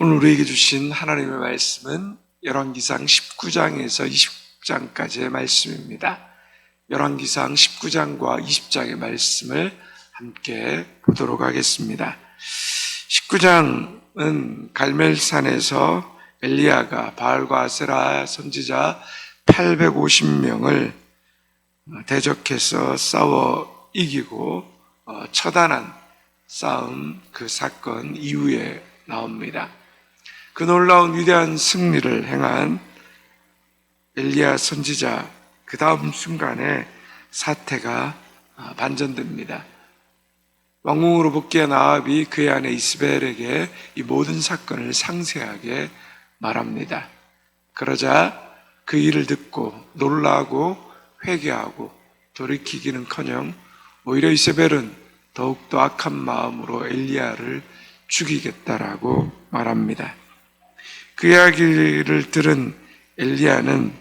오늘 우리에게 주신 하나님의 말씀은 열왕기상 19장에서 20장까지의 말씀입니다. 열왕기상 19장과 20장의 말씀을 함께 보도록 하겠습니다. 19장은 갈멜산에서 엘리야가 바알과 아세라 선지자 850명을 대적해서 싸워 이기고 처단한 싸움, 그 사건 이후에 나옵니다. 그 놀라운 위대한 승리를 행한 엘리야 선지자 그 다음 순간에 사태가 반전됩니다. 왕궁으로 복귀한 아합이 그의 아내 이스벨에게 이 모든 사건을 상세하게 말합니다. 그러자 그 일을 듣고 놀라고 회개하고 돌이키기는커녕 오히려 이세벨은 더욱더 악한 마음으로 엘리야를 죽이겠다라고 말합니다. 그 이야기를 들은 엘리야는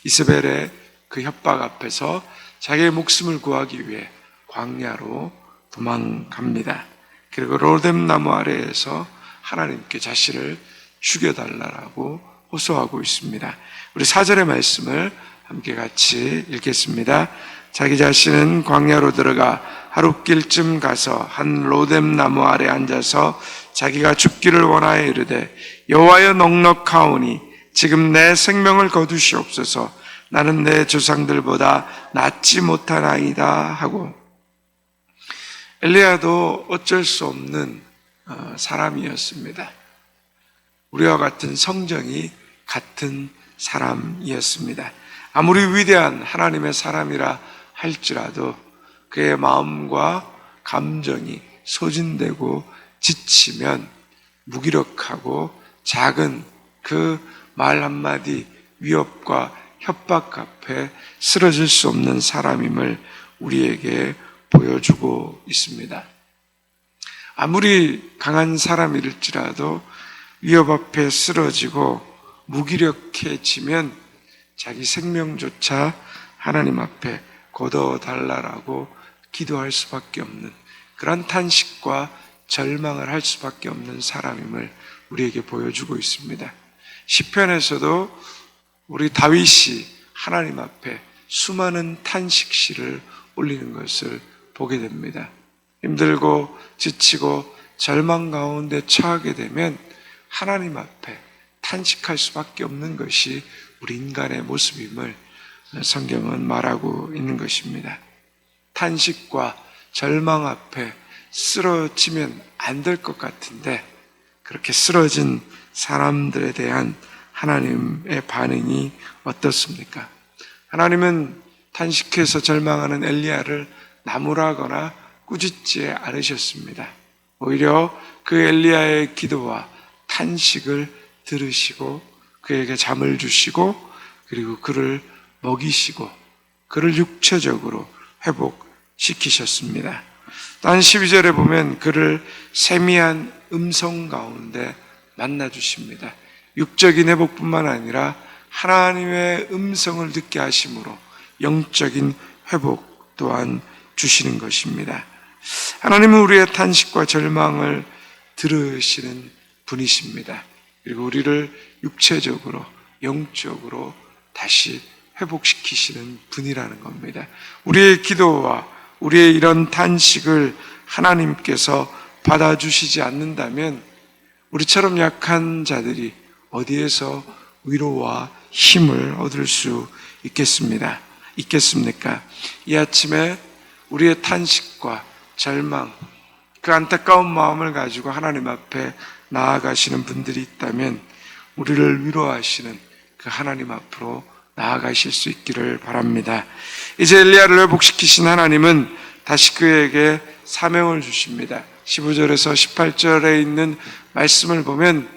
이세벨의 그 협박 앞에서 자기의 목숨을 구하기 위해 광야로 도망갑니다. 그리고 로뎀 나무 아래에서 하나님께 자신을 죽여달라고 호소하고 있습니다. 우리 4절의 말씀을 함께 같이 읽겠습니다. 자기 자신은 광야로 들어가 하룻길쯤 가서 한 로뎀 나무 아래 앉아서 자기가 죽기를 원하여 이르되 여호와여 넉넉하오니 지금 내 생명을 거두시옵소서. 나는 내 조상들보다 낫지 못하나이다 하고, 엘리야도 어쩔 수 없는 사람이었습니다. 우리와 같은 성정이 같은 사람이었습니다. 아무리 위대한 하나님의 사람이라 할지라도 그의 마음과 감정이 소진되고 지치면 무기력하고 작은 그 말 한마디 위협과 협박 앞에 쓰러질 수 없는 사람임을 우리에게 보여주고 있습니다. 아무리 강한 사람일지라도 위협 앞에 쓰러지고 무기력해지면 자기 생명조차 하나님 앞에 거둬달라고 기도할 수밖에 없는 그런 탄식과 절망을 할 수밖에 없는 사람임을 우리에게 보여주고 있습니다. 시편에서도 우리 다윗이 하나님 앞에 수많은 탄식시를 올리는 것을 보게 됩니다. 힘들고 지치고 절망 가운데 처하게 되면 하나님 앞에 탄식할 수밖에 없는 것이 우리 인간의 모습임을 성경은 말하고 있는 것입니다. 탄식과 절망 앞에 쓰러지면 안 될 것 같은데 그렇게 쓰러진 사람들에 대한 하나님의 반응이 어떻습니까? 하나님은 탄식해서 절망하는 엘리야를 나무라거나 꾸짖지 않으셨습니다. 오히려 그 엘리야의 기도와 탄식을 들으시고 그에게 잠을 주시고 그리고 그를 먹이시고 그를 육체적으로 회복시키셨습니다. 단 12절에 보면 그를 세미한 음성 가운데 만나주십니다. 육적인 회복뿐만 아니라 하나님의 음성을 듣게 하심으로 영적인 회복 또한 주시는 것입니다. 하나님은 우리의 탄식과 절망을 들으시는 분이십니다. 그리고 우리를 육체적으로 영적으로 다시 회복시키시는 분이라는 겁니다. 우리의 기도와 우리의 이런 탄식을 하나님께서 받아주시지 않는다면 우리처럼 약한 자들이 어디에서 위로와 힘을 얻을 수 있겠습니까? 이 아침에 우리의 탄식과 절망, 그 안타까운 마음을 가지고 하나님 앞에 나아가시는 분들이 있다면 우리를 위로하시는 그 하나님 앞으로 나아가실 수 있기를 바랍니다. 이제 엘리야를 회복시키신 하나님은 다시 그에게 사명을 주십니다. 15절에서 18절에 있는 말씀을 보면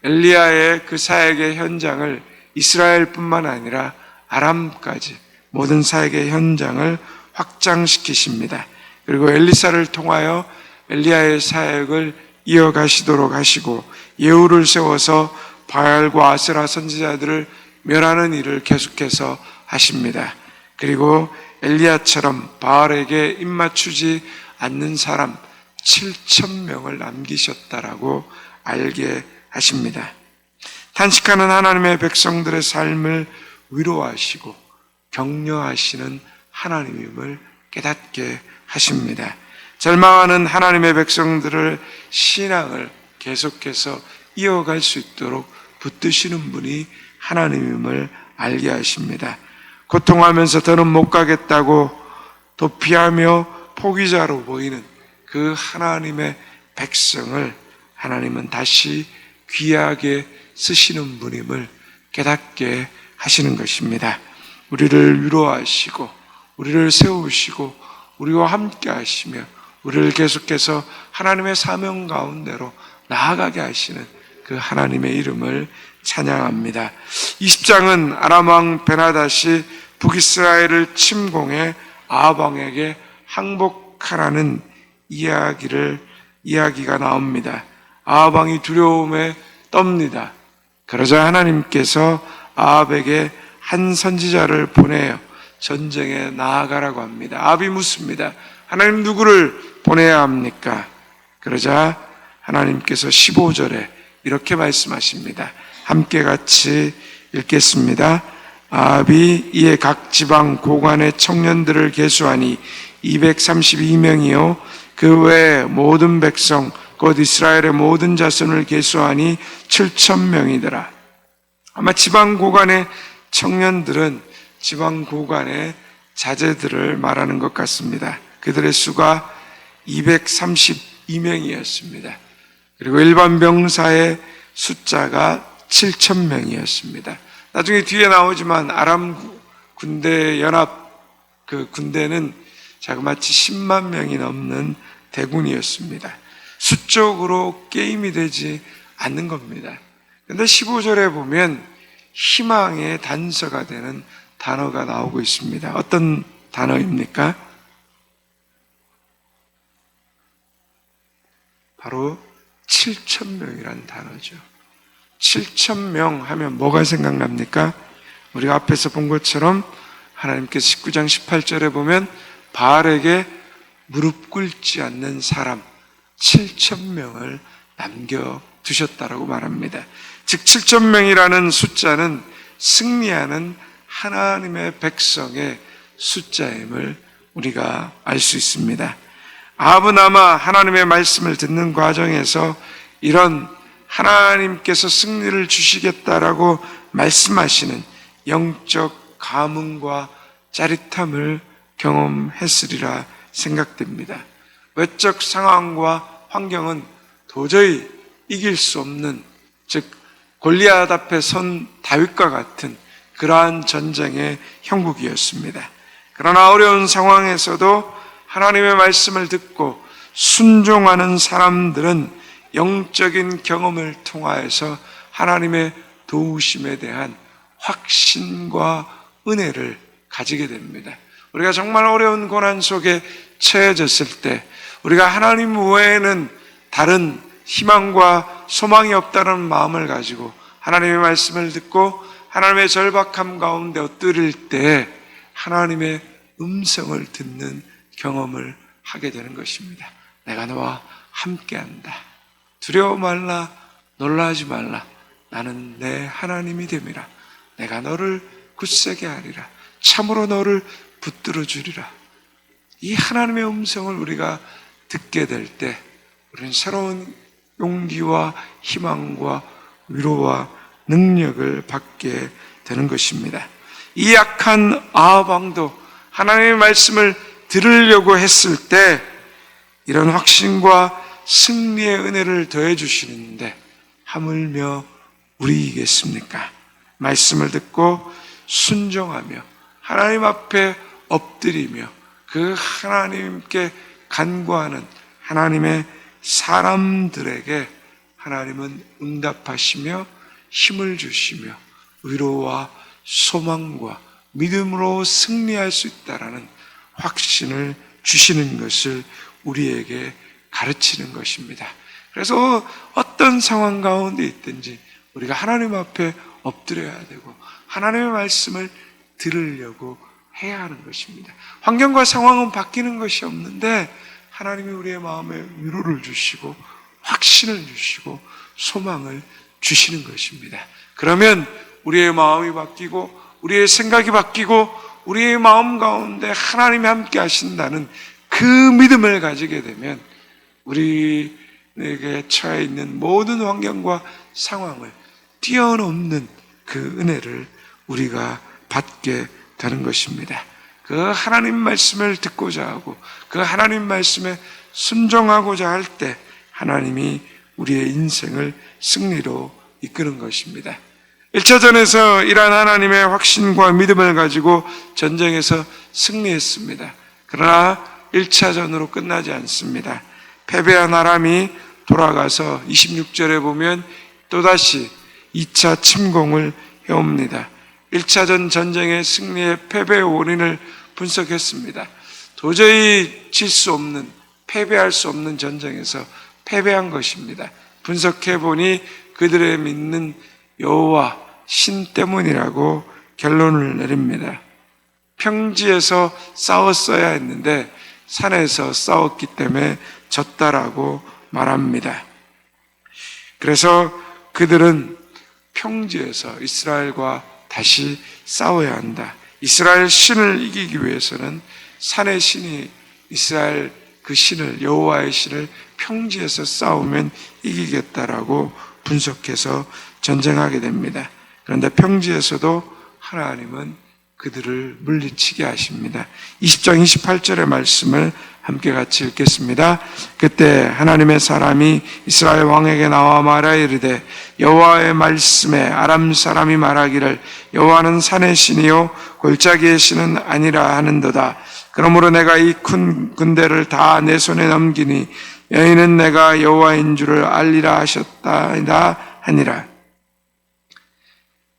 엘리야의 그 사역의 현장을 이스라엘뿐만 아니라 아람까지 모든 사역의 현장을 확장시키십니다. 그리고 엘리사를 통하여 엘리야의 사역을 이어가시도록 하시고 예후를 세워서 바알과 아세라 선지자들을 멸하는 일을 계속해서 하십니다. 그리고 엘리야처럼 바알에게 입맞추지 않는 사람 7,000명을 남기셨다라고 알게 하십니다. 탄식하는 하나님의 백성들의 삶을 위로하시고 격려하시는 하나님임을 깨닫게 하십니다. 절망하는 하나님의 백성들을 신앙을 계속해서 이어갈 수 있도록 붙드시는 분이 하나님임을 알게 하십니다. 고통하면서 더는 못 가겠다고 도피하며 포기자로 보이는 그 하나님의 백성을 하나님은 다시 귀하게 쓰시는 분임을 깨닫게 하시는 것입니다. 우리를 위로하시고 우리를 세우시고 우리와 함께 하시며 우리를 계속해서 하나님의 사명 가운데로 나아가게 하시는 그 하나님의 이름을 찬양합니다. 20장은 아람 왕 베나닷이 북이스라엘을 침공해 아합 왕에게 항복하라는 이야기가 나옵니다. 아합 왕이 두려움에 떱니다. 그러자 하나님께서 아합에게 한 선지자를 보내요. 전쟁에 나아가라고 합니다. 아합이 묻습니다. 하나님 누구를 보내야 합니까? 그러자 하나님께서 15절에 이렇게 말씀하십니다. 함께 같이 읽겠습니다. 아합이 이에 각 지방 고관의 청년들을 계수하니 232명이요 그 외 모든 백성 곧 이스라엘의 모든 자손을 계수하니 7,000명이더라. 아마 지방 고관의 청년들은 지방 고관의 자제들을 말하는 것 같습니다. 그들의 수가 232명이었습니다. 그리고 일반 병사의 숫자가 7,000명이었습니다. 나중에 뒤에 나오지만 아람 군대 연합 그 군대는 자그마치 10만 명이 넘는 대군이었습니다. 수적으로 게임이 되지 않는 겁니다. 그런데 15절에 보면 희망의 단서가 되는 단어가 나오고 있습니다. 어떤 단어입니까? 바로 7,000명이라는 단어죠. 7,000명 하면 뭐가 생각납니까? 우리가 앞에서 본 것처럼 하나님께서 19장 18절에 보면 바알에게 무릎 꿇지 않는 사람 7,000명을 남겨두셨다라고 말합니다. 즉 7,000명이라는 숫자는 승리하는 하나님의 백성의 숫자임을 우리가 알 수 있습니다. 아합은 아마 하나님의 말씀을 듣는 과정에서 이런 하나님께서 승리를 주시겠다라고 말씀하시는 영적 감흥과 짜릿함을 경험했으리라 생각됩니다. 외적 상황과 환경은 도저히 이길 수 없는, 즉 골리앗 앞에 선 다윗과 같은 그러한 전쟁의 형국이었습니다. 그러나 어려운 상황에서도 하나님의 말씀을 듣고 순종하는 사람들은 영적인 경험을 통하여서 하나님의 도우심에 대한 확신과 은혜를 가지게 됩니다. 우리가 정말 어려운 고난 속에 처해졌을 때 우리가 하나님 외에는 다른 희망과 소망이 없다는 마음을 가지고 하나님의 말씀을 듣고 하나님의 절박함 가운데 엎드릴 때 하나님의 음성을 듣는 경험을 하게 되는 것입니다. 내가 너와 함께한다. 두려워 말라, 놀라지 말라. 나는 내 하나님이 됨이라. 내가 너를 굳세게 하리라. 참으로 너를 붙들어 주리라. 이 하나님의 음성을 우리가 듣게 될 때 우리는 새로운 용기와 희망과 위로와 능력을 받게 되는 것입니다. 이 약한 아합 왕도 하나님의 말씀을 들으려고 했을 때 이런 확신과 승리의 은혜를 더해 주시는데 하물며 우리이겠습니까? 말씀을 듣고 순종하며 하나님 앞에 엎드리며 그 하나님께 간구하는 하나님의 사람들에게 하나님은 응답하시며 힘을 주시며 위로와 소망과 믿음으로 승리할 수 있다라는 확신을 주시는 것을 우리에게 가르치는 것입니다. 그래서 어떤 상황 가운데 있든지 우리가 하나님 앞에 엎드려야 되고 하나님의 말씀을 들으려고 해야 하는 것입니다. 환경과 상황은 바뀌는 것이 없는데 하나님이 우리의 마음에 위로를 주시고 확신을 주시고 소망을 주시는 것입니다. 그러면 우리의 마음이 바뀌고 우리의 생각이 바뀌고 우리의 마음 가운데 하나님이 함께 하신다는 그 믿음을 가지게 되면 우리에게 처해 있는 모든 환경과 상황을 뛰어넘는 그 은혜를 우리가 받게 되는 것입니다. 그 하나님 말씀을 듣고자 하고 그 하나님 말씀에 순종하고자 할 때 하나님이 우리의 인생을 승리로 이끄는 것입니다. 1차전에서 이러한 하나님의 확신과 믿음을 가지고 전쟁에서 승리했습니다. 그러나 1차전으로 끝나지 않습니다. 패배한 아람이 돌아가서 26절에 보면 또다시 2차 침공을 해옵니다. 1차전 전쟁의 승리의 패배의 원인을 분석했습니다. 도저히 질 수 없는, 패배할 수 없는 전쟁에서 패배한 것입니다. 분석해보니 그들의 믿는 여호와 신 때문이라고 결론을 내립니다. 평지에서 싸웠어야 했는데 산에서 싸웠기 때문에 졌다라고 말합니다. 그래서 그들은 평지에서 이스라엘과 다시 싸워야 한다. 이스라엘 신을 이기기 위해서는 산의 신이 이스라엘 그 신을, 여호와의 신을 평지에서 싸우면 이기겠다라고 분석해서 전쟁하게 됩니다. 그런데 평지에서도 하나님은 그들을 물리치게 하십니다. 20장 28절의 말씀을 함께 같이 읽겠습니다. 그때 하나님의 사람이 이스라엘 왕에게 나와 말하이르되 여호와의 말씀에 아람 사람이 말하기를 여호와는 산의 신이요 골짜기의 신은 아니라 하는도다. 그러므로 내가 이 큰 군대를 다 내 손에 넘기니 너희는 내가 여호와인 줄을 알리라 하셨다이다 하니라.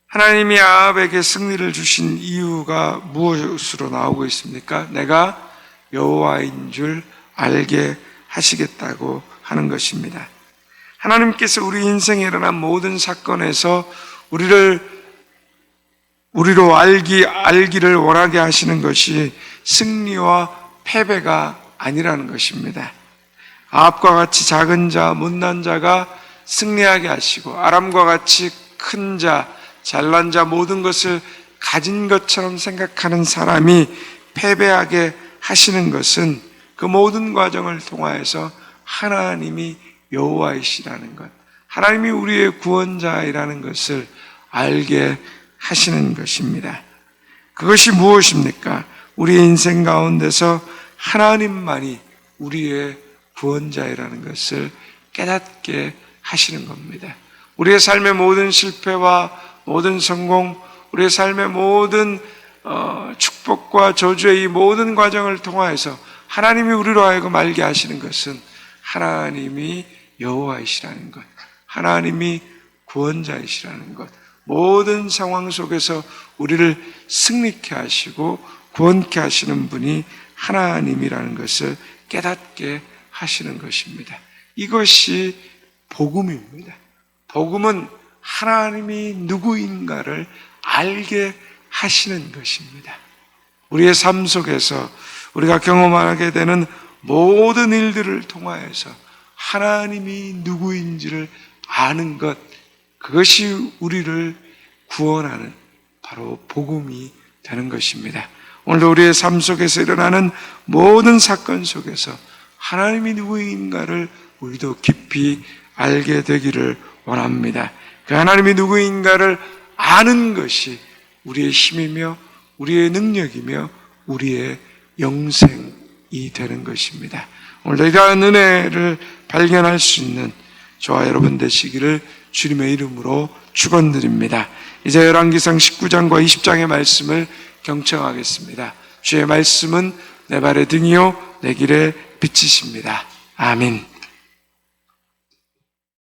하나님이 아합에게 승리를 주신 이유가 무엇으로 나오고 있습니까? 내가 여호와인 줄 알게 하시겠다고 하는 것입니다. 하나님께서 우리 인생에 일어난 모든 사건에서 우리로 알기를 원하게 하시는 것이 승리와 패배가 아니라는 것입니다. 아합과 같이 작은 자, 못난 자가 승리하게 하시고 아람과 같이 큰 자, 잘난 자, 모든 것을 가진 것처럼 생각하는 사람이 패배하게 하시는 것은 그 모든 과정을 통하여서 하나님이 여호와이시라는 것, 하나님이 우리의 구원자이라는 것을 알게 하시는 것입니다. 그것이 무엇입니까? 우리의 인생 가운데서 하나님만이 우리의 구원자이라는 것을 깨닫게 하시는 겁니다. 우리의 삶의 모든 실패와 모든 성공, 우리의 삶의 모든 축복과 저주의 이 모든 과정을 통하여서 하나님이 우리로 하여금 알게 하시는 것은 하나님이 여호와이시라는 것, 하나님이 구원자이시라는 것, 모든 상황 속에서 우리를 승리케 하시고 구원케 하시는 분이 하나님이라는 것을 깨닫게 하시는 것입니다. 이것이 복음입니다. 복음은 하나님이 누구인가를 알게 하시는 것입니다. 우리의 삶 속에서 우리가 경험하게 되는 모든 일들을 통하여서 하나님이 누구인지를 아는 것, 그것이 우리를 구원하는 바로 복음이 되는 것입니다. 오늘도 우리의 삶 속에서 일어나는 모든 사건 속에서 하나님이 누구인가를 우리도 깊이 알게 되기를 원합니다. 그 하나님이 누구인가를 아는 것이 우리의 힘이며 우리의 능력이며 우리의 영생이 되는 것입니다. 오늘도 이러한 은혜를 발견할 수 있는 저와 여러분 되시기를 주님의 이름으로 축원드립니다. 이제 열왕기상 19장과 20장의 말씀을 경청하겠습니다. 주의 말씀은 내 발의 등이요 내 길의 빛이십니다. 아멘.